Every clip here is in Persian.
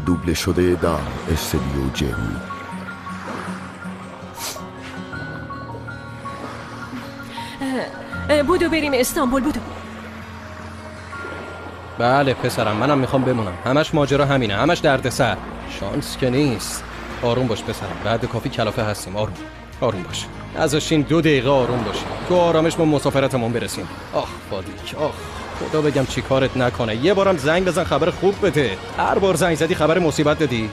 دوبله شده در استودیو جن. بودو بریم استانبول. بودو. بله پسرم، منم میخوام بمونم. همش ماجرا همینه، همش دردسر. شانس که نیست. آروم باش پسرم، بعد کافی کلافه هستیم. آروم باش. ازشین 2 دقیقه آروم باشیم. تو آرامش ما مسافرتمون برسیم. آخ فادیک، آخ خدا بگم چی کارت نکنه. یه بارم زنگ بزن خبر خوب بده. هر بار زنگ زدی خبر مصیبت دادی.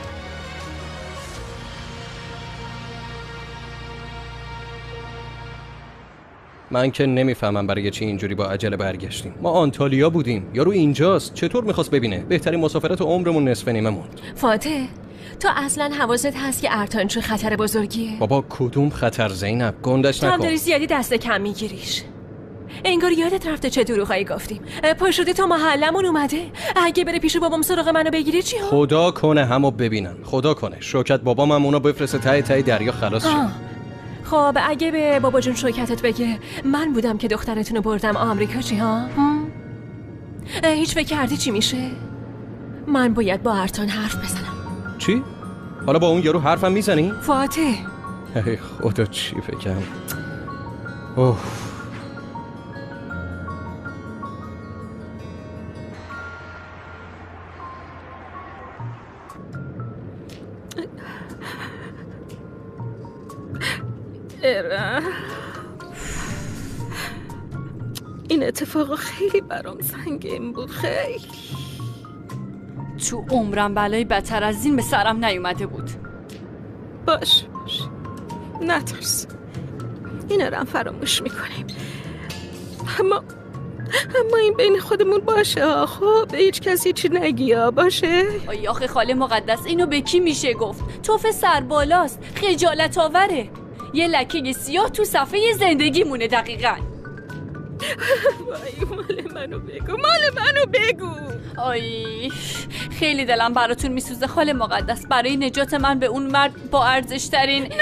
من که نمیفهمم برای چی اینجوری با عجله برگشتیم. ما آنتالیا بودیم، یارو اینجاست. چطور میخواست ببینه؟ بهترین مسافرت عمرمون نصف نیممون. فاتح تو اصلا حواست هست که ارتان چه خطر بزرگیه؟ بابا کدوم خطر زینب؟ گندش نکن. تو هم داری زیادی دست کم میگیریش. انگار یادت رفته چه دروغایی گفتیم. پا شده تا محلمون اومده. اگه بره پیش بابام سراغ منو بگیره چی ها؟ خدا کنه همو ببینن. خدا کنه شوکت بابام هم اونو بفرسته ته دریا خلاص شه. خب اگه به بابا جون شوکتت بگه من بودم که دخترتونو بردم آمریکا چی ها؟ هیچ فکر کردی چی میشه؟ من باید با ارتان حرف بزنم. چی؟ حالا با اون یارو حرفم میزنی؟ فاتح ای خدا چی فکرم. اوه این اتفاق خیلی برام سنگین بود. خیلی تو عمرم بلای بدتر از این به سرم نیومده بود. باش نترس، اینا رو هم فراموش میکنیم. اما این بین خودمون باشه. خب به هیچ کسی هیچی نگی باشه. آی آخه خاله مقدس اینو به کی میشه گفت؟ توف سربالاست، خجالت آوره. یه لکه سیاه تو صفحه زندگی مونه دقیقاً. وای مال منو بگو. آی خیلی دلم براتون میسوزه خاله مقدس. برای نجات من به اون مرد با ارزش ترین.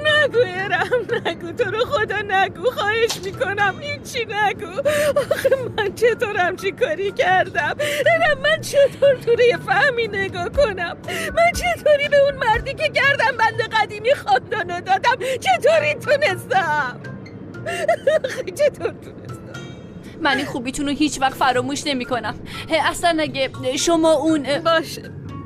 نگو ارم، نگو تو رو خدا نگو، خواهش میکنم هیچی نگو. آخه من چطور همچی کاری کردم؟ ارم من چطور توی فهمی نگاه کنم؟ من چطوری به اون مردی که گردم بند قدیمی خواندانو دادم چطوری تونستم؟ چطور تونستم؟ من این خوبیتون رو هیچ وقت فراموش نمی کنم. اصلا اگه شما اون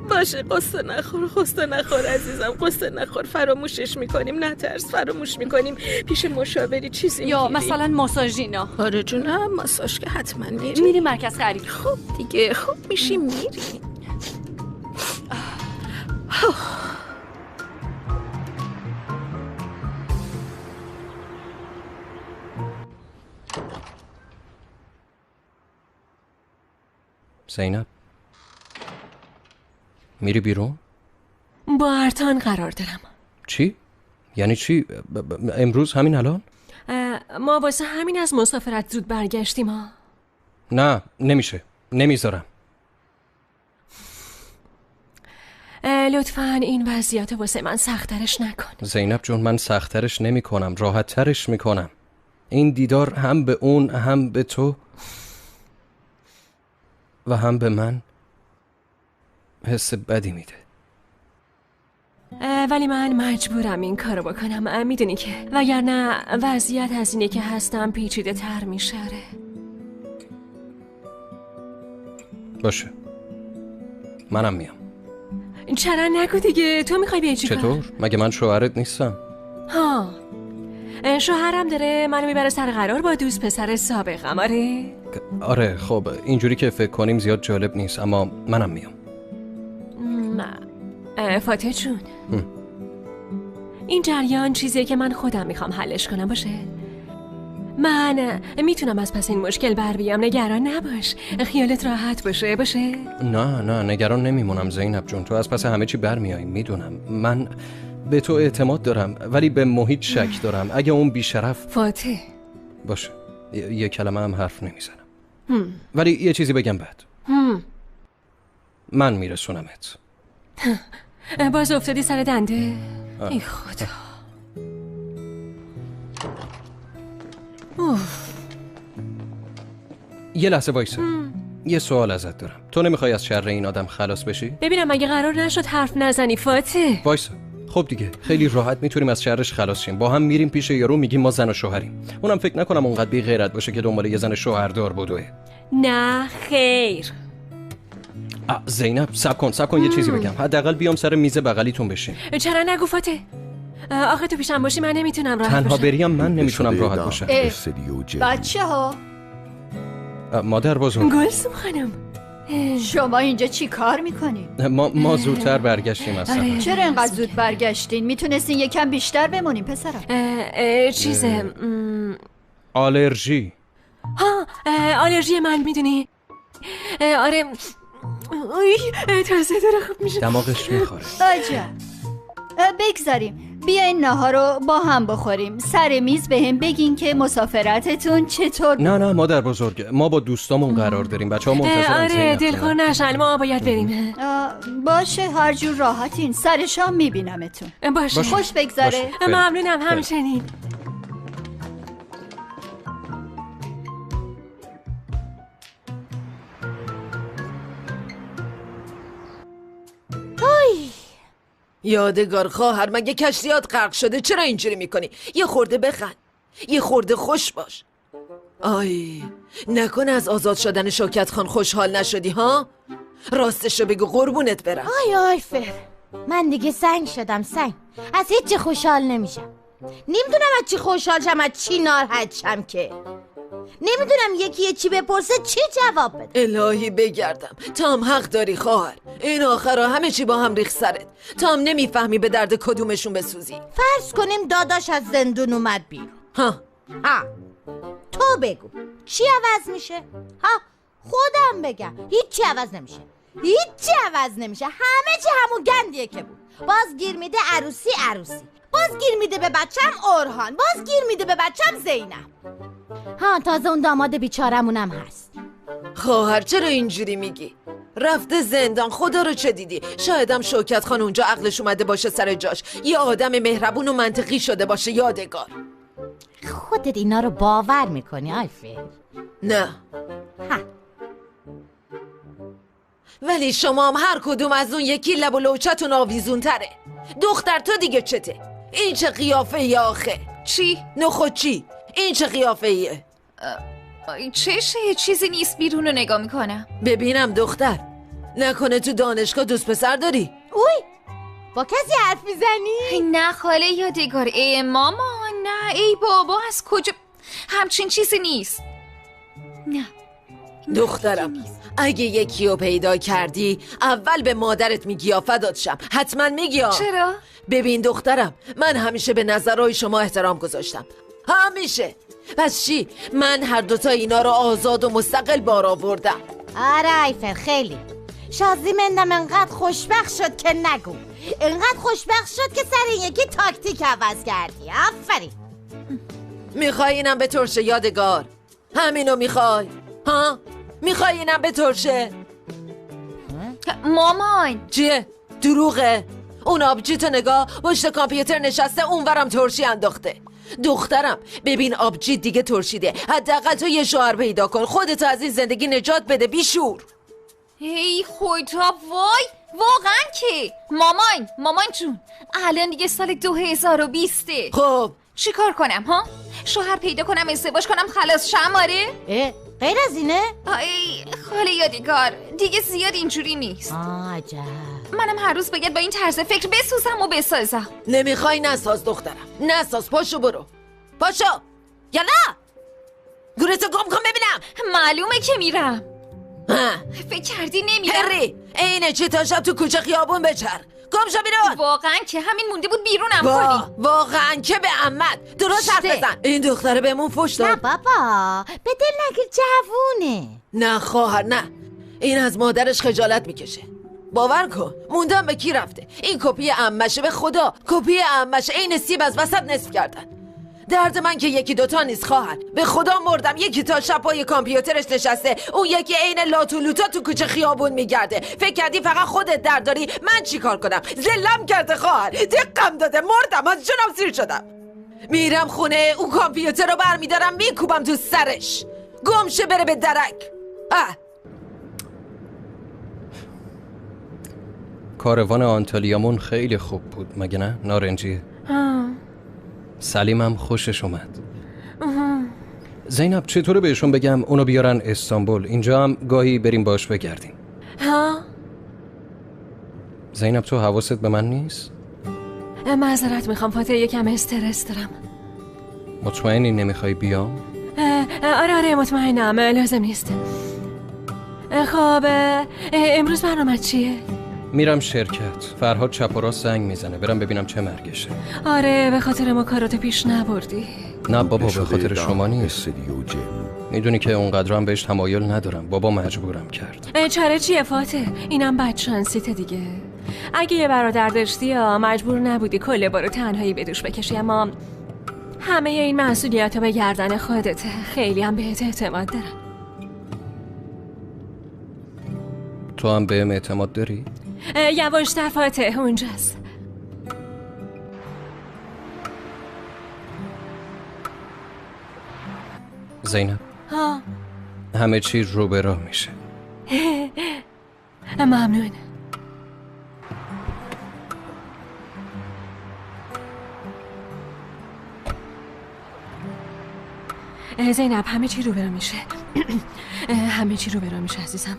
باشه قصه نخور عزیزم، قصه نخور. فراموشش میکنیم، نترس، فراموش میکنیم. پیش مشاوری چیزی یا میگیری. مثلا ماساژینا. آره جونم، ماساژ که حتما میری مرکز خرید. خب دیگه خوب میشی میری. زینب میری بیرون؟ با ارتان قرار دارم. چی؟ یعنی چی؟ امروز همین الان؟ ما واسه همین از مسافرت زود برگشتیم ها. نه نمیشه، نمیذارم. لطفاً این وضعیت واسه من سخت‌ترش نکن. زینب جون من سخت‌ترش نمی کنم، راحت‌ترش می کنم. این دیدار هم به اون، هم به تو و هم به من حس بدی میده. ولی من مجبورم این کارو بکنم. میدونی که وگرنه وضعیت از اینه که هستم پیچیده تر میشه. باشه منم میام. چرا نگو دیگه. تو میخوای بیای چیکار؟ چطور؟ مگه من شوهرت نیستم؟ ها شوهرم داره منو میبره سر قرار با دوست پسر سابقم. آره خب اینجوری که فکر کنیم زیاد جالب نیست، اما منم میام. فاتح جون این جریان چیزیه که من خودم میخوام حلش کنم. باشه من میتونم از پس این مشکل بر بیام. نگران نباش، خیالت راحت باشه. نه نگران نمیمونم زینب جون. تو از پس همه چی برمیایی، میدونم. من به تو اعتماد دارم ولی به محیط شک دارم. اگه اون بیشرف فاتح باشه یه کلمه هم حرف نمیزنم. ولی یه چیزی بگم بعد. من میرسونمت. باز افتادی سر دنده؟ ای خدا. یه لحظه وایسه. یه سوال ازت دارم. تو نمیخوای از شر این آدم خلاص بشی؟ ببینم مگه قرار نشد حرف نزنی فاتح؟ وایسا. خب دیگه خیلی راحت میتونیم از شرش خلاص شیم. با هم میریم پیش یارو میگیم ما زن و شوهریم. اونم فکر نکنم اونقدر بی غیرت باشه که دنبال یه زن شوهردار بدوه. نه خیر. زینب صبر کن یه چیزی بگم. حداقل بیام سر میز بغلیتون بشین. چرا نگو فاتح؟ آخه تو پیشم باشی من نمیتونم راحت تنها باشم. بریم من نمیتونم راحت باشم. بچه ها مادر بزرگ، گلسوم خانم، شما اینجا چی کار میکنین؟ ما زودتر برگشتیم از سفر. چرا اینقدر زود برگشتین؟ میتونستین یکم بیشتر بمونین پسرم. آلرژی. آلرژی من میدونی؟ آره. تازه داره خوب میشه. دماغش میخوره. عجب. بگذاریم بیاین ناهار رو با هم بخوریم. سر میز به هم بگین که مسافرتتون چطور. نه مادر بزرگ، ما با دوستامون قرار داریم. بچه‌ها منتظرن. آره دلخور نشن، ما باید بریم. باشه هر جور راحتین. سر شام میبینمتون. باشه. خوش بگذاره. ممنونم همچنین. یادگار خواهر، مگه کشتیات غرق شده؟ چرا اینجوری میکنی؟ یه خورده بخند، یه خورده خوش باش. آی نکنه از آزاد شدن شوکت خان خوشحال نشدی ها؟ راستشو بگو قربونت برم. آی فر، من دیگه سنگ شدم. سنگ از هیچ چی خوشحال نمیشم. نمیدونم از چی خوشحال شم، از چی ناراحت شم، که نمیدونم یکی یه چی بپرسه چی جواب بده. الهی بگردم. تا هم حق داری خواهر، این آخرا همه چی با هم ریخ سرت. تا هم نمیفهمی به درد کدومشون بسوزی. فرض کنیم داداش از زندون اومد بیرون. ها تو بگو چی عوض میشه؟ خودم بگم هیچی عوض نمیشه. هیچی عوض نمیشه. همه چی همون گندیه که بود. باز گیر میده عروسی، باز گیر میده به بچم اورهان، باز گیر میده به بچم زینب. تازه اون داماد بیچارمونم هست. خواهر چرا اینجوری میگی؟ رفته زندان، خدا رو چه دیدی؟ شایدم شوکت خان اونجا عقلش اومده باشه سر جاش، یه آدم مهربون و منطقی شده باشه. یادگار خودت اینا رو باور میکنی آیفر؟ نه. ولی شما هم هر کدوم از اون یکی لب و لوچتون آویزون تره. دختر تو دیگه چته؟ این چه قیافه ای آخه؟ چی؟ نخود چی؟ این چه قیافه ایه؟ چشه؟ چیزی نیست، بیرون رو نگاه میکنم. ببینم دختر، نکنه تو دانشگاه دوست پسر داری؟ اوی با کسی حرف میزنی؟ نه خاله یادگار. ای ماما، نه ای بابا، از کجا؟ همچین چیزی نیست. نه دخترم، اگه یکی رو پیدا کردی اول به مادرت میگی یا فدات شم. حتما میگی. چرا؟ ببین دخترم، من همیشه به نظرهای شما احترام گذاشتم، همیشه. پس چی؟ من هر دوتا اینا رو آزاد و مستقل بار آوردم. آره آیفر، خیلی شازی مندم انقدر خوشبخت شد که نگو. انقدر خوشبخت شد که سر این یکی تاکتیک عوض کردی. آفرین. میخوای اینم به ترشه یادگار؟ همینو میخوای؟ ها؟ میخوای اینم به ترشه؟ مامان چیه؟ دروغه؟ اون آبجیتو نگاه، پشت کامپیوتر نشسته، اونورم ترشی انداخته. دخترم ببین آبجیت دیگه ترشیده، حداقل تو یه شوهر پیدا کن، خودتو از این زندگی نجات بده بیشور. ای خدا، وای واقعا که مامان جون، الان دیگه سال 2020. خب چی کار کنم ها؟ شوهر پیدا کنم، ازدواج کنم، خلاص شم؟ آره؟ غیر از اینه؟ ای خاله یادگار، دیگه زیاد اینجوری نیست. عجب. منم هر روز باید با این طرز فکر بسوزم و بسازم. نمیخوای نساز دخترم، نساز. پاشو برو، پاشو. یالا گورتو گم کن ببینم. معلومه که میرم. فکر کردی نمیرم؟ هری اینه چی تا شب تو کوچه خیابون بچر. گم شو بیرون. واقعا که همین مونده بود بیرونم کنی. واقعا که به عمد درست حرف بزن. این دختره بهمون فحش داد. نه بابا، به دل نگیر، جوونه. نه خواهر نه، این از مادرش خجالت میکشه. باور کن موندم به کی رفته. این کپی عمشه، به خدا کپی عمشه. این سیب از وسط نصف کردن. درد من که یکی دوتا نیست خواهر، به خدا مردم. یکی تا شب پای کامپیوترش نشسته، اون یکی عین لاتولوتا تو کوچه خیابون میگرده. فکر کردی فقط خودت درد داری؟ من چی کار کنم؟ زلم کرده خواهر، دقم داده، مردم، از جونم سیر شدم. میرم خونه، اون کامپیوتر رو برمیدارم میکوبم تو سرش، گمشه بره به درک. کاروان آنتالیامون خیلی خوب بود مگه نه؟ نارنجیه. سلیمم خوشش اومد. زینب چطوره بهشون بگم اونو بیارن استانبول؟ اینجا هم گاهی بریم باش بگردیم. ها؟ زینب تو حواست به من نیست؟ معذرت میخوام فاتح، یکم استرس دارم. مطمئنی نمیخوای بیام؟ آره مطمئنم، لازم نیست. خب امروز برنامه چیه؟ میرم شرکت. فرهاد چپ و راست زنگ میزنه، برم ببینم چه مرگشه. آره به خاطر ما کاراتو پیش نبردی. نه بابا به خاطر شده شما دام نیست. استدیو جن. میدونی که اونقدر هم بهش تمایل ندارم. بابا مجبورم کرد. چاره چیه فاتح؟ اینم بدشانسیته دیگه. اگه یه برادر داشتی یا مجبور نبودی کل بارو تنهایی به دوش بکشی، اما همه این مسئولیت‌ها به گردن خودته. خیلی هم بهت اعتماد دارم. تو هم بهم اعتماد داری؟ یواشتر فاتح، اونجاست. زینب ها همه چی رو به راه میشه. ممنون. زینب همه چی رو به راه میشه. همه چی رو به راه میشه عزیزم.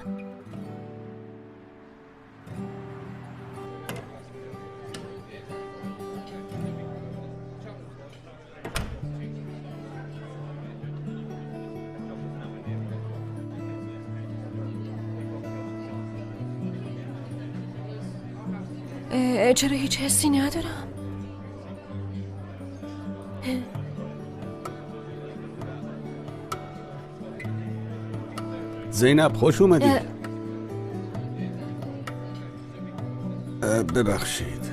چرا هیچ حسی ندارم؟ زینب خوش اومدی. ببخشید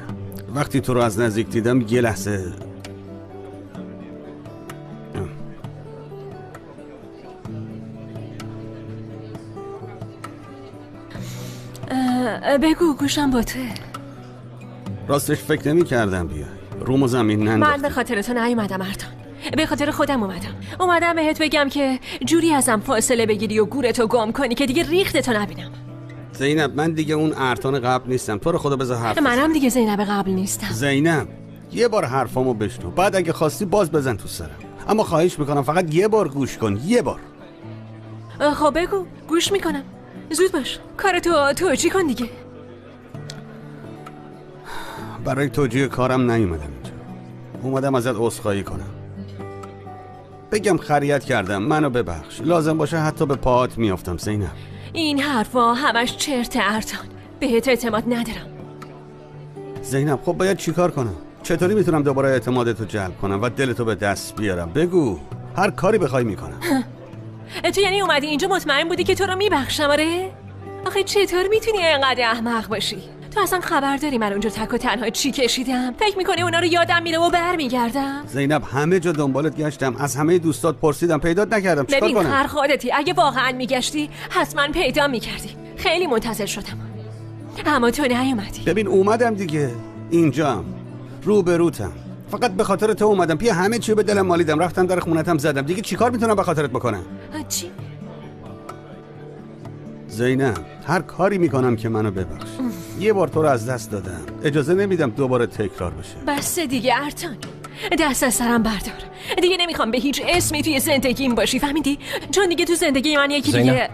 وقتی تو رو از نزدیک دیدم یه لحظه بگو گوشم با تو. راستش فکر نمی کردم بیای. روم و زمین من ننداختی. به خاطر تو نیومدم ارتان، به خاطر خودم اومدم بهت بگم که جوری ازم فاصله بگیری و گورتو گم کنی که دیگه ریختتو نبینم. زینب من دیگه اون ارتان قبل نیستم. تو رو خدا بذار حرف بزن. منم دیگه زینب قبل نیستم. زینب یه بار حرفامو بشنو، بعد اگه خواستی باز بزن تو سرم، اما خواهش میکنم فقط یه بار گوش کن. یه بار. خب بگو گوش میکنم. زود باش، کار تو چی کن دیگه. برای توجیه کارم نیومدم اینجا. اومدم ازت عذرخواهی کنم، بگم خریت کردم، منو ببخش. لازم باشه حتی به پاهات میافتم. زینب این حرفا همش چرت ارتان، بهت اعتماد ندارم. زینب خب باید چیکار کنم؟ چطوری میتونم دوباره اعتمادتو جلب کنم و دلتو به دست بیارم؟ بگو، هر کاری بخوای میکنم. تو یعنی اومدی اینجا مطمئن بودی که تو رو میبخشم؟ آره؟ آخه چطور میتونی اینقدر احمق باشی؟ تو اصلا خبر داری من اونجا تک و تنها چی کشیدم؟ فکر میکنی اونا رو یادم میره و برمیگردم؟ زینب همه جا دنبالت گشتم، از همه دوستات پرسیدم، پیدات نکردم. چیکار کنم؟ ببین هر خودتی، اگه واقعا میگشتی حتما پیدا میکردی. خیلی منتظر شدم اما تو نیومدی. ببین اومدم دیگه، اینجام روبروتم. فقط به خاطر تو اومدم. پی همه چی به دلم مالیدم، رفتم در خونتم زدم. دیگه چیکار میتونم به خاطرت بکنم؟ چی؟ زینب هر کاری میکنم که منو ببخش. یه بار تو رو از دست دادم، اجازه نمیدم دوباره تکرار بشه. بس دیگه ارتان، دست از سرم بردار. دیگه نمیخوام به هیچ اسمی توی زندگیم باشی، فهمیدی؟ چون دیگه تو زندگی من یکی دیگه.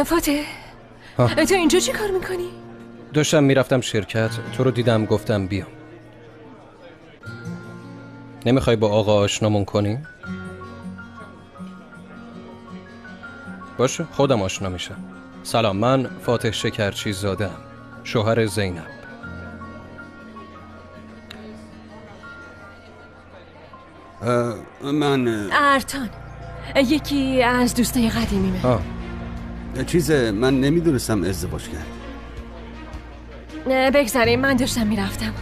فاتح تو اینجا چی کار میکنی؟ داشتم میرفتم شرکت، تو رو دیدم گفتم بیام. نمیخوای با آقا آشنامون کنی؟ باشه خودم آشنا میشم. سلام، من فاتح شکرچی زاده‌ام، شوهر زینب. من ارتان، یکی از دوستای قدیمیمه. من نمیدونستم ازدواج کرد. بگذاریم، من داشتم میرفتم.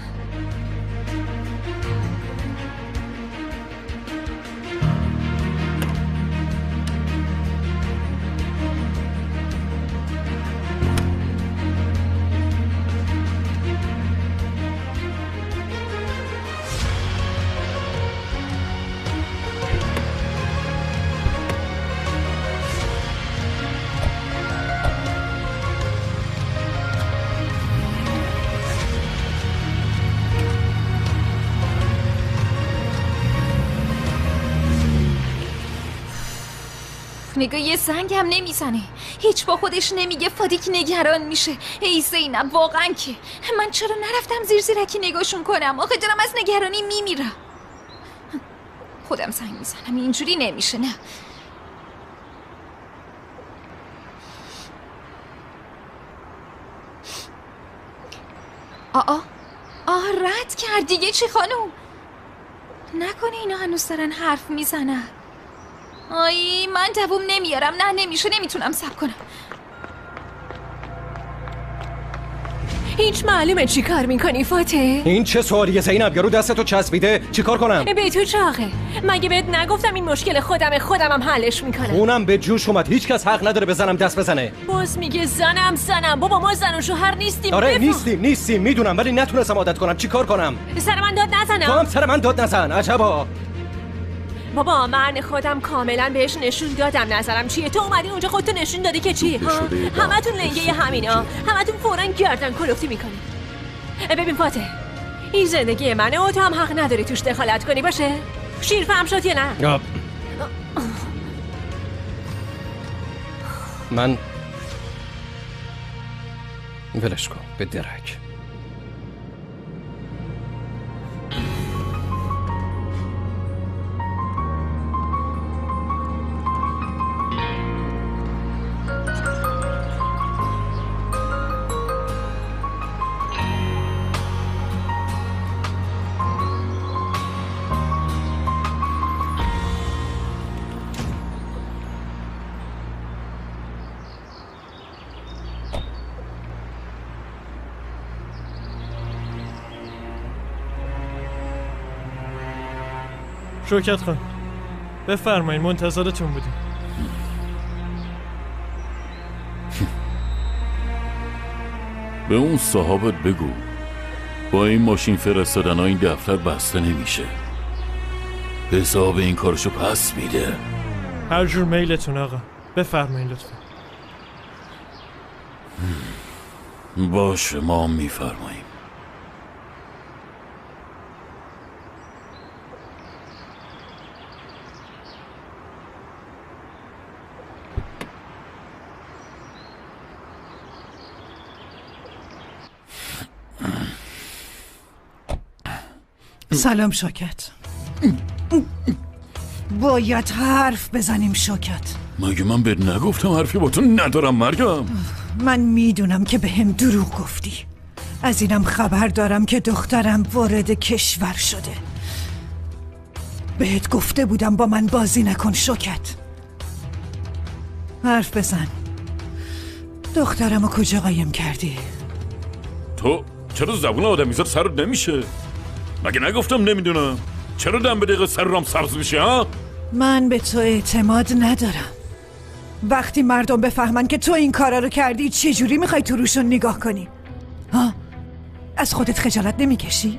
نگاه یه زنگم نمیزنه. هیچ با خودش نمیگه. فادیک نگران میشه. ای زینب واقعا که من چرا نرفتم زیر زیرکی نگاهشون کنم؟ آخه دارم از نگرانی میمیرم. خودم زنگ میزنم. اینجوری نمیشه. نه رد کرد دیگه. چی خانوم؟ نکنه اینا هنوز دارن حرف میزنن. آی من دووم نمیارم. نه نمیشه. نمیتونم صبر کنم. هیچ معلومه چی کار میکنی فاتح؟ این چه سوالیه زینب؟ یارو دستتو چسبیده. چی کار کنم؟ به تو چاقه. مگه بهت نگفتم این مشکل خودمم حلش میکنم؟ اونم به جوش اومد. هیچ کس حق نداره بزنم دست بزنه. باز میگه زنم. بابا ما زن و شوهر نیستیم. آره نیستیم میدونم، ولی نتونستم عادت کنم. چی کار کنم؟ سر من داد نزنم. تو هم سر من داد نزن. عجبا. بابا من خودم کاملا بهش نشون دادم نظرم چیه. تو اومدی اونجا خودتو نشون دادی که چی؟ همتون لنگه همینا. همتون فوراً گردن کلفتی میکنی. ببین فاتح، این زندگی منه و تو هم حق نداری توش دخالت کنی. باشه؟ شیر فهم شد یا نه؟ من ولش کن. به درک. شوکت خان بفرمایید، منتظرتون بودیم. به اون صاحبت بگو با این ماشین فرستادن این دفتر بسته نمیشه. حساب این کارشو پس میده. هر جور میلتون آقا. بفرمایید لطفا. باشه ما میفرماییم. سلام شوکت. باید حرف بزنیم شوکت. مگه من بهت نگفتم حرفی با تو ندارم مریم؟ من میدونم که به هم دروغ گفتی. از اینم خبر دارم که دخترم وارد کشور شده. بهت گفته بودم با من بازی نکن شوکت. حرف بزن. دخترمو کجا قایم کردی؟ تو چرا زبون آدمیزاد سرت نمیشه؟ مگه نگفتم نمیدونم؟ چرا دم به دقیقه سر رام سبز میشه ها؟ من به تو اعتماد ندارم. وقتی مردم بفهمن که تو این کارا رو کردی چجوری میخوای تو روشون نگاه کنی؟ ها؟ از خودت خجالت نمیکشی؟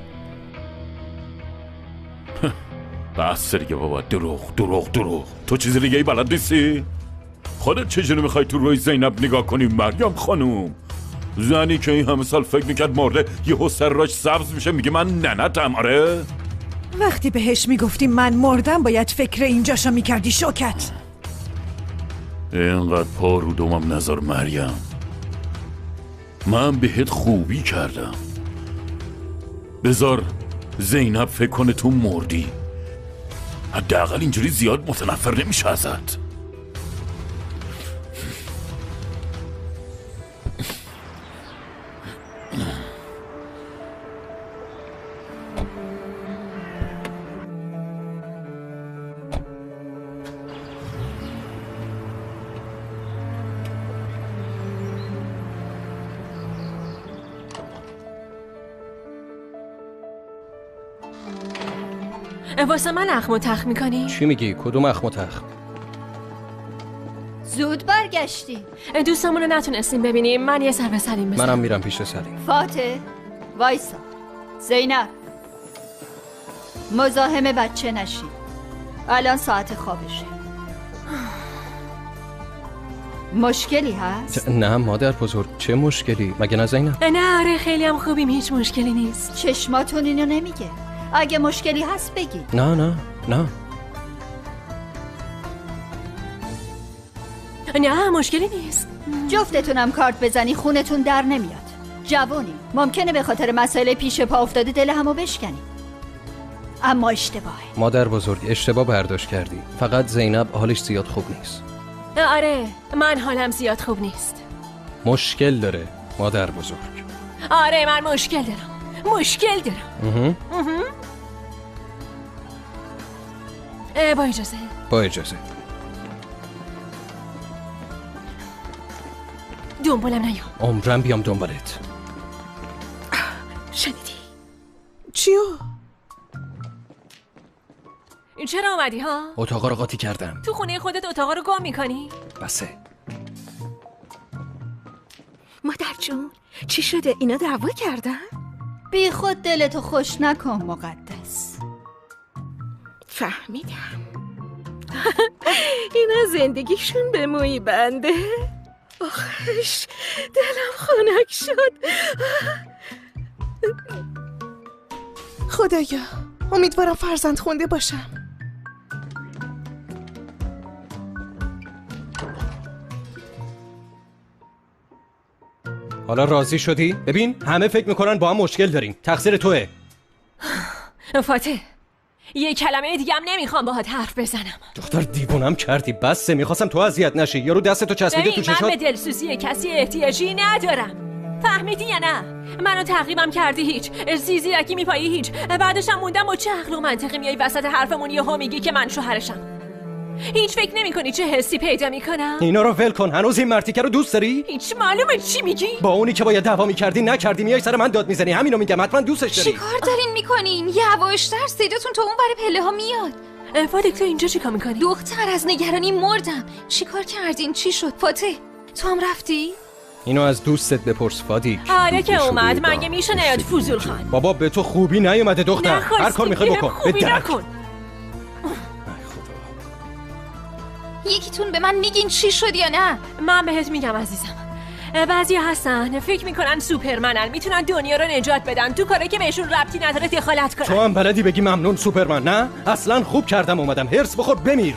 بس دیگه بابا. دروغ. تو چیزی دیگه ای بلد نیستی؟ خودت چجوری میخوای تو روی زینب نگاه کنی مریم خانوم؟ زنی که این همه سال فکر میکرد مرده یهو سراش سبز میشه میگه من ننتم. آره؟ وقتی بهش میگفتی من مردم باید فکر اینجاشو میکردی شوکت. اینقدر پا رو دومم نذار مریم. من بهت خوبی کردم. بذار زینب فکر کنه تو مردی. حداقل اینجوری زیاد متنفر نمیشه ازت. واسه من اخم و تخ میکنی؟ چی میگی؟ کدوم اخم و تخ؟ زود برگشتی. دوستامونو نتونستیم ببینیم. من یه سر به سلیم بزنم. منم میرم پیش سلیم. فاتح وایسا. زینب مزاحم بچه نشی. الان ساعت خوابشه. مشکلی هست؟ نه مادر بزرگ. چه مشکلی؟ مگه نه زینب؟ نه آره خیلی هم خوبیم. هیچ مشکلی نیست. چشماتون اینو نمیگه. اگه مشکلی هست بگید. نه نه مشکلی نیست. جفتتونم کارت بزنی خونتون در نمیاد. جوونی ممکنه به خاطر مسائل پیش پا افتاده دل همو بشکنی، اما اشتباهه. مادر بزرگ اشتباه برداشت کردی. فقط زینب حالش زیاد خوب نیست. آره من حالم زیاد خوب نیست. مشکل داره مادر بزرگ. آره من مشکل دارم. با اجازه. با اجازه. دنبالم نیا. عمرم بیام دنبالت. شنیدی؟ چیو؟ چرا اومدی ها؟ اتاقا رو قاطی کردم. تو خونه خودت اتاقا رو گم میکنی؟ بسه. مادر جون چی شده؟ اینا دعوا کردن؟ بی خود دلتو خوش نکن مقدس. فهمیدم. اینا زندگیشون به موی بنده. آخش دلم خنک شد. خدایا امیدوارم فرزند خونده باشم. حالا راضی شدی؟ ببین همه فکر میکنن با هم مشکل داریم. تقصیر توه. فاتح یه کلمه دیگه هم نمیخوام باهات حرف بزنم. دختر دیوونم کردی. بسه. میخواستم تو اذیت نشی. یارو دستتو چسبیده تو چشات. من به دلسوزی کسی احتیاجی ندارم. فهمیدی یا نه؟ منو تعقیبم کردی هیچ. زیزیرکی میپایی هیچ. بعدش هم موندم با چه عقل و منطقی میای وسط حرفمون یهو میگی که من شوهرشم. هیچ فکر نمی‌کنی چه حسی پیدا میکنم؟ اینا رو ول کن. هنوز این مرتیکه رو دوست داری؟ هیچ معلومه چی میگی؟ با اونی که باید دعوا می‌کردی نکردی میای سر من داد میزنی. همینو میگم حتما دوستش داری. چیکار دارین میکنین؟ یواشتر صداتون تو اون ور پله ها میاد. فاتح تو اینجا چیکار میکنی؟ دختر از نگرانی مردم. چیکار کردین؟ چی شد؟ فاتح تو هم رفتی؟ اینو از دوستت بپرس فادیک. آره که اومد. مگه میشه نیاد فضول خان؟ بابا به تو خوبی نیومده دختر. هر کار میخوای بکن. به درک. یکیتون به من میگین چی شد یا نه؟ من بهت میگم عزیزم. بعضیا هستن فکر میکنن سوپرمنن، میتونن دنیا رو نجات بدن، تو کاری که بهشون ربطی نداره دخالت کنن. تو هم بلدی بگی ممنون سوپرمن؟ نه اصلا خوب کردم اومدم. هرس بخور بمیر.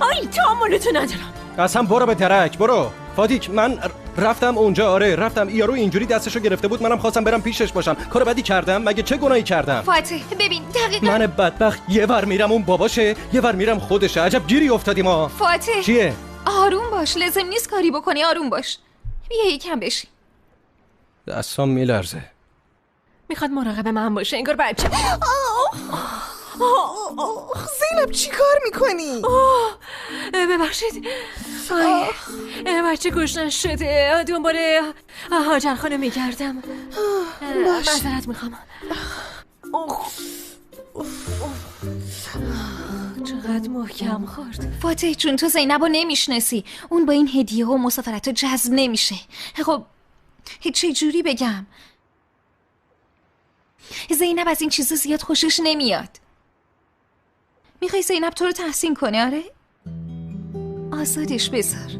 آی تعاملتو ندارم. اصلا برو به درک. برو فادیک. من رفتم اونجا. آره رفتم. یارو اینجوری دستشو گرفته بود. منم خواستم برم پیشش باشم. کار بدی کردم؟ مگه چه گناهی کردم؟ فاتح ببین دقیقاً من بدبخت یه ور میرم اون باباشه یه ور میرم خودشه. عجب گیری افتادیم ما. فاتح چیه؟ آروم باش. لازم نیست کاری بکنی. آروم باش. بیا یکم بشی. دستام میلرزه. میخواد مراقب من باشه. انگار بچه. زینب چی کار میکنی؟ ببخشید. بچه گشنش شده. دنبال هاجرخانه میگردم. معذرت میخوام. چقدر محکم خورد. فاتح جون تو زینبو نمیشناسی. اون با این هدیه و مسافرتو جذب نمیشه. خب چه جوری بگم؟ زینب از این چیزا زیاد خوشش نمیاد. میخوای زینب تو رو تحسین کنه؟ آره؟ آزادش بذار.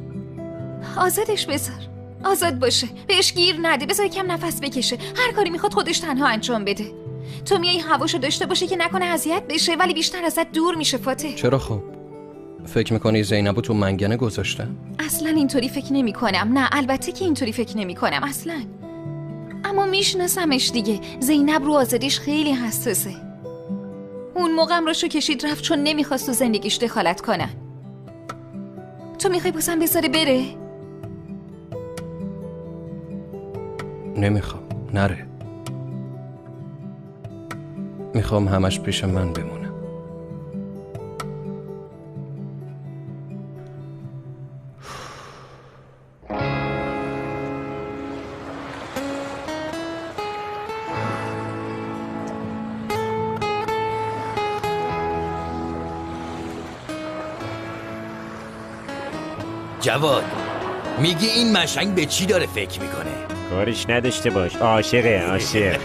آزاد باشه. بهش گیر نده. بذار کم نفس بکشه. هر کاری میخواد خودش تنها انجام بده. تو میای هواشو داشته باشه که نکنه اذیت بشه ولی بیشتر ازت دور میشه. فاتح چرا خب؟ فکر میکنی زینبو تو منگنه گذاشتم؟ اصلا اینطوری فکر نمی کنم. نه البته که اینطوری فکر نمی کنم اصلا. اما میشناسمش دیگه. زینب رو آزادیش خیلی حساسه. اون موقعم راشو کشید رفت چون نمیخواست تو زندگیش دخالت کنن. تو میخوای بازم بذاره بره؟ نمیخوام. نره. میخوام همش پیش من بمونه. جواد میگی این مشنگ به چی داره فکر میکنه؟ کارش نداشته باش. عاشق.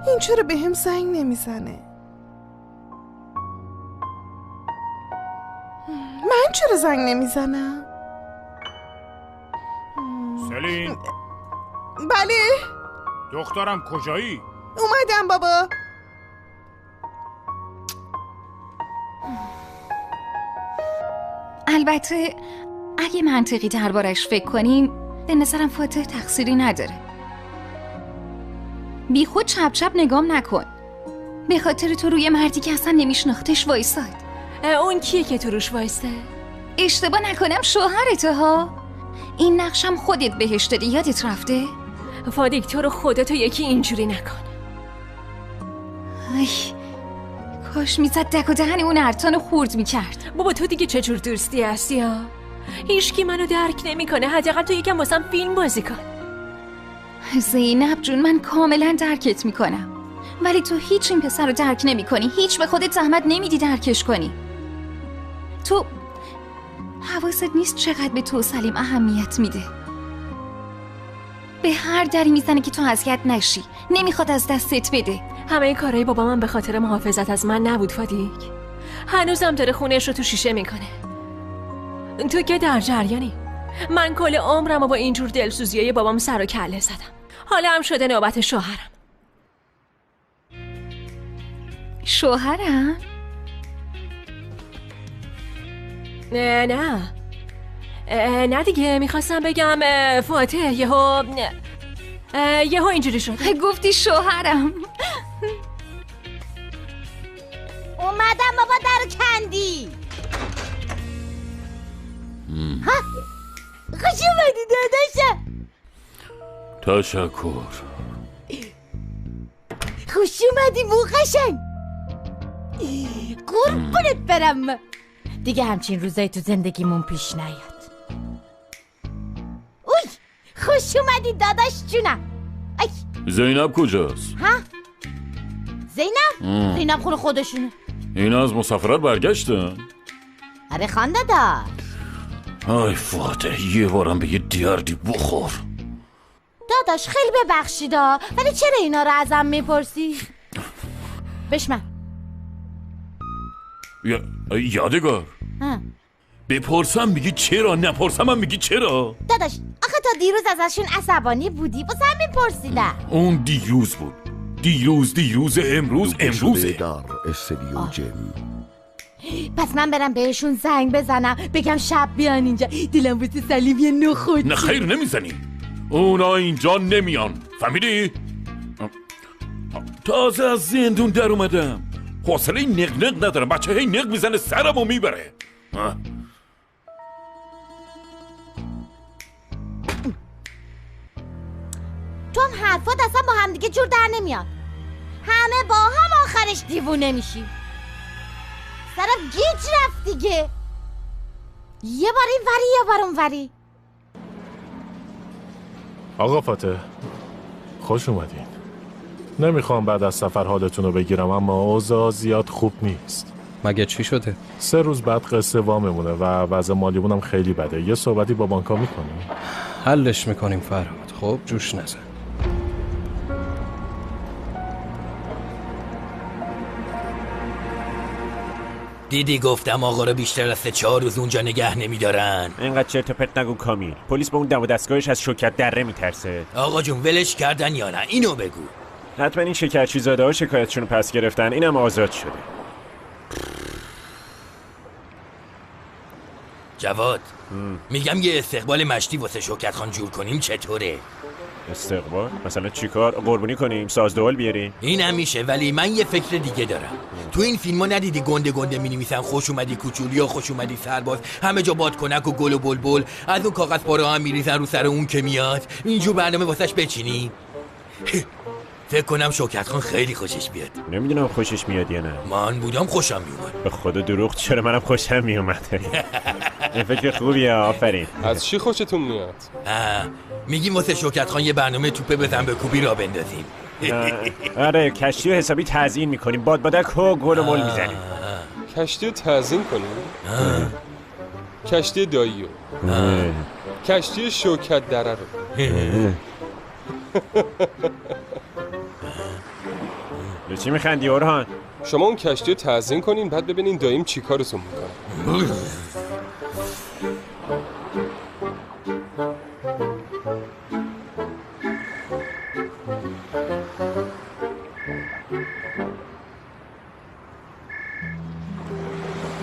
این چرا به هم زنگ نمیزنه؟ من چرا زنگ نمیزنم؟ سلین. بله دخترم کجایی؟ اومدم بابا. البته اگه منطقی دربارش فکر کنیم به نظرم فاتح تقصیری نداره. بی خود چپ چپ نگام نکن. به خاطر تو روی مردی که اصلا نمیشناختش وایساد. اون کیه که تو روش وایسته؟ اشتباه نکنم شوهرته ها. این نقشم خودت بهش دادی، یادت رفته؟ فادیک تو رو خدا تو یکی اینجوری نکن. ای کاش میزد دک و دهن اون ارتان خورد میکرد. بابا تو دیگه چجور دوستی هستی ها؟ هیچکی منو درک نمیکنه. حداقل تو یکم واسم فیلم بازی کن. زینب جون من کاملا درکت میکنم، ولی تو هیچ این پسر رو درک نمیکنی. هیچ به خودت زحمت نمیدی درکش کنی. تو حواست نیست چقدر به تو سلیم اهمیت میده. به هر دری میزنه که تو اذیت نشی. نمیخواد از دستت بده. همه کارهای بابا من به خاطر محافظت از من نبود فادیک. هنوزم داره خونش رو تو شیشه میکنه. تو که در جریانی. من کل عمرم و با اینجور دلسوزیای بابام سر و کله زدم. حالا هم شده نوبت شوهرم. شوهرم؟ نه دیگه میخواستم بگم فاتح یهو اینجوری شد. گفتی شوهرم. اومدم بابا در کندی. ها خوش اومدی داداشم. تشکر. خوش اومدی بو قشنگ. قربونت برم. دیگه همچین روزایی تو زندگیمون پیش نیاد. اوی خوش اومدی داداش جونم. زینب کجاست؟ ها؟ زینب خونه خودشونه. این از مسافرت برگشتن؟ آره خان دادا. آی فاتح یه بارم به یه دردی بخور. داداش خیلی ببخشیدا، ولی چرا اینا رو ازم میپرسی؟ بشمن. یادگار بپرسم میگی چرا، نپرسم هم میگی چرا. داداش آخه تا دیروز ازشون عصبانی بودی واسه همین پرسیدم. اون دیروز بود. دیروز امروزه در استدیو جن. پس من برم بهشون زنگ بزنم بگم شب بیان اینجا. دلم واسه سلیم یه نخود. نه خیر نمیزنی. اونا اینجا نمیان، فهمیدی؟ تازه از زندون در اومدم. حوصله این نق ندارم. بچه هی نق میزنه سرمو میبره. تو هم حرفات اصلا با هم دیگه جور در نمیاد. همه با هم آخرش دیوونه میشی. سرم گیج رفت دیگه. یه بار این وری یه بار اون وری. آقا فاتح خوش اومدین. نمیخوام بعد از سفر حالتون رو بگیرم، اما اوضاع زیاد خوب نیست. مگه چی شده؟ 3 روز بعد قسط واممونه و وضع مالیمونم خیلی بده. یه صحبتی با بانکا میکنیم. حلش میکنیم فرهاد. خب جوش نزن. دیدی گفتم آقا رو بیشتر از 3-4 روز اونجا نگه نمیدارن. اینقدر چرت و پرت نگو کامیل. پلیس به اون دم و دستگاهش از شوکت دره میترسه. آقا جون ولش کردن یا نه؟ اینو بگو. حتما این شکرچی زاده ها شکایتشون رو پس گرفتن. اینم آزاد شده. جواد میگم یه استقبال مشتی واسه شوکت خان جور کنیم چطوره؟ استقبال؟ مثلا چیکار؟ قربونی کنیم؟ سازدول بیاریم؟ این هم میشه، ولی من یه فکر دیگه دارم. تو این فیلم‌ها ندیدی گنده می‌نویسن خوش اومدی کوچولی یا خوش اومدی سرباز، همه جا بادکنک و گل و بلبل، از اون کاغذ پاره هم میریزن رو سر اون که میاد. اینجور برنامه واسش بچینی؟ فکر کنم شوکت خان خیلی خوشش بیاد. نمیدونم خوشش میاد یا نه. من بودم خوشم میومد. به خدا دروغ چرا، منم خوشم میومد. این فکر خوبیه، آفرین. از چی خوشتون میاد؟ میگیم واسه شوکت خان یه برنامه توپه بزن به کوبی را بندازیم. آره کشتی رو حسابی تزیین میکنیم، بادبادک و گل و مول میزنیم. کشتی رو تزیین کنیم؟ کشتی دایی رو، کشتی شوکت دره رو. به چی میخندی اورهان؟ شما اون کشتی رو تزیین کنین بعد ببینین داییم چی کارتون میکنه.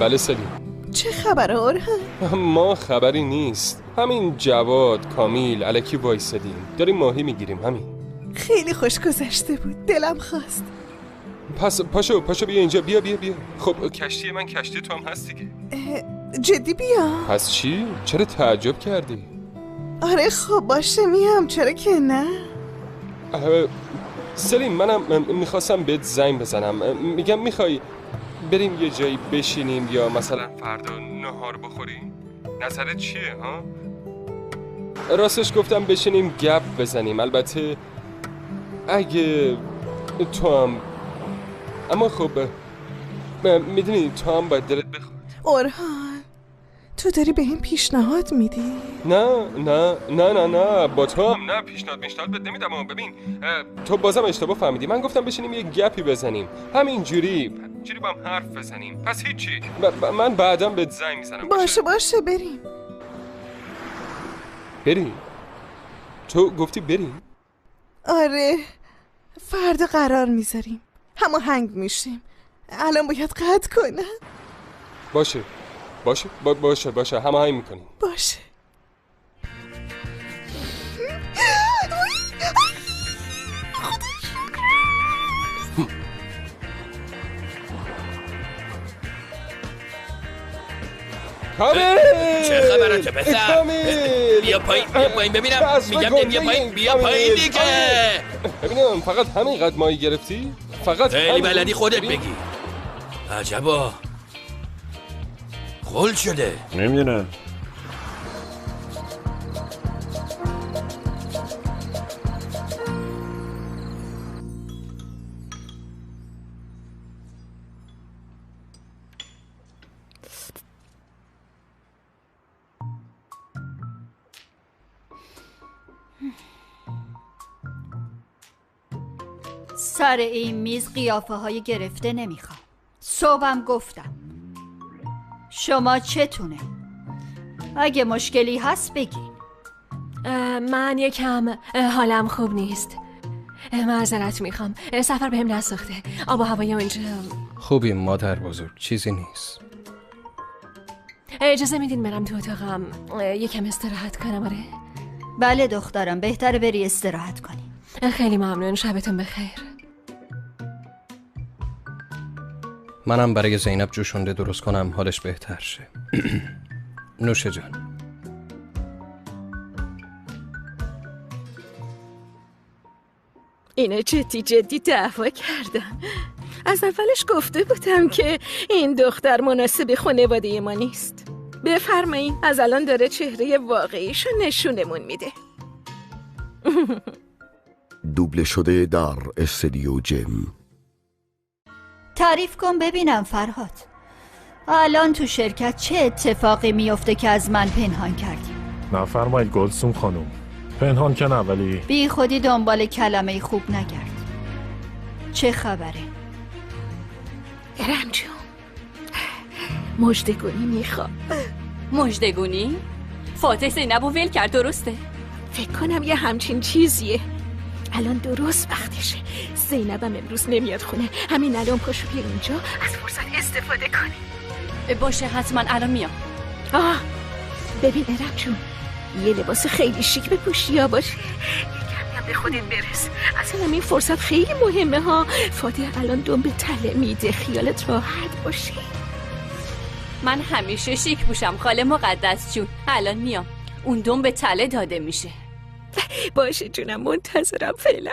بله سلیم. چه خبره اورهان؟ ما خبری نیست، همین جواد کامیل الکی وایسادیم داریم ماهی میگیریم همین. خیلی خوش گذشته بود، دلم خواست. پس پاشو بیا اینجا، بیا خب کشتی من کشتی تو هم هست دیگه. جدی بیا. پس چی؟ چرا تعجب کردی؟ آره خب باشه میام، چرا که نه. سلیم منم میخواستم بهت زنگ بزنم، میگم میخوای بریم یه جایی بشینیم یا مثلا فردا نهار بخوریم؟ نظرت چیه ها؟ راستش گفتم بشینیم گپ بزنیم، البته اگه تو هم، اما خب میدونی تو هم باید دلت بخواد. اورهان تو داری به این پیشنهاد میدی؟ نه با تو هم نه، پیشنهاد بهت نمیدم. اما ببین تو بازم اشتباه فهمیدی، من گفتم بشینیم یه گپی بزنیم همینجوری با هم حرف بزنیم. پس هیچی، من بعدم بهت زنگ میزنم. باشه بریم. تو گفتی بریم؟ آره فردا قرار میذاریم، هماهنگ میشیم. الان باید قطع کنم. باشه هماهنگ میکنیم. باشه. کامیل چه خبرته پسر؟ بیا پایین ببینم. میگم بیا پایین دیگه. ببینم فقط همینقدر ماهی گرفتی؟ فقط خیلی بلدی خودت بگی. عجبا خل شده. نمیدونم. سر این میز قیافه های گرفته نمیخوام. صبحم گفتم شما چتونه؟ اگه مشکلی هست بگین. من یکم حالم خوب نیست، معذرت میخوام. سفر بهم نساخته، آب و هوای اونجا. خوبیم مادر بزرگ، چیزی نیست. اجازه میدین برم تو اتاقم یکم استراحت کنم؟ آره بله دخترم، بهتره بری استراحت کنی. خیلی ممنون، شبتون بخیر. منم برای زینب جوشونده درست کنم حالش بهتر شه. نوش جان. اینو جدی دعوا کردم. از اولش گفته بودم که این دختر مناسب خانواده ما نیست. بفرمایین، از الان داره چهره واقعیشو نشونمون میده. دوبله شده در استودیو جم. تعریف کن ببینم فرهاد، الان تو شرکت چه اتفاقی میفته که از من پنهان کردی؟ نفرمایید گلسوم خانم، پنهان که نه، ولی بی خودی دنبال کلمه خوب نگرد. چه خبره؟ ارم جون، مژدگونی میخوام. مژدگونی؟ فاتح زینب رو ول کرد درسته؟ فکر کنم یه همچین چیزیه. الان درست وقتشه. زینبم امروز نمیاد خونه، همین الان پاشو بیا اینجا از فرصت استفاده کنی. باشه حتما الان میام. ببین ارم جون، یه لباس خیلی شیک بپوشی یا باشه، یکمی هم به خودت برس. اصلا این فرصت خیلی مهمه ها. فاتح الان دم به تله میده، خیالت راحت باشه. من همیشه شیک پوشم خاله مقدس جون. الان میام، اون دم به تله داده میشه. باشه جونم، منتظرم فعلا.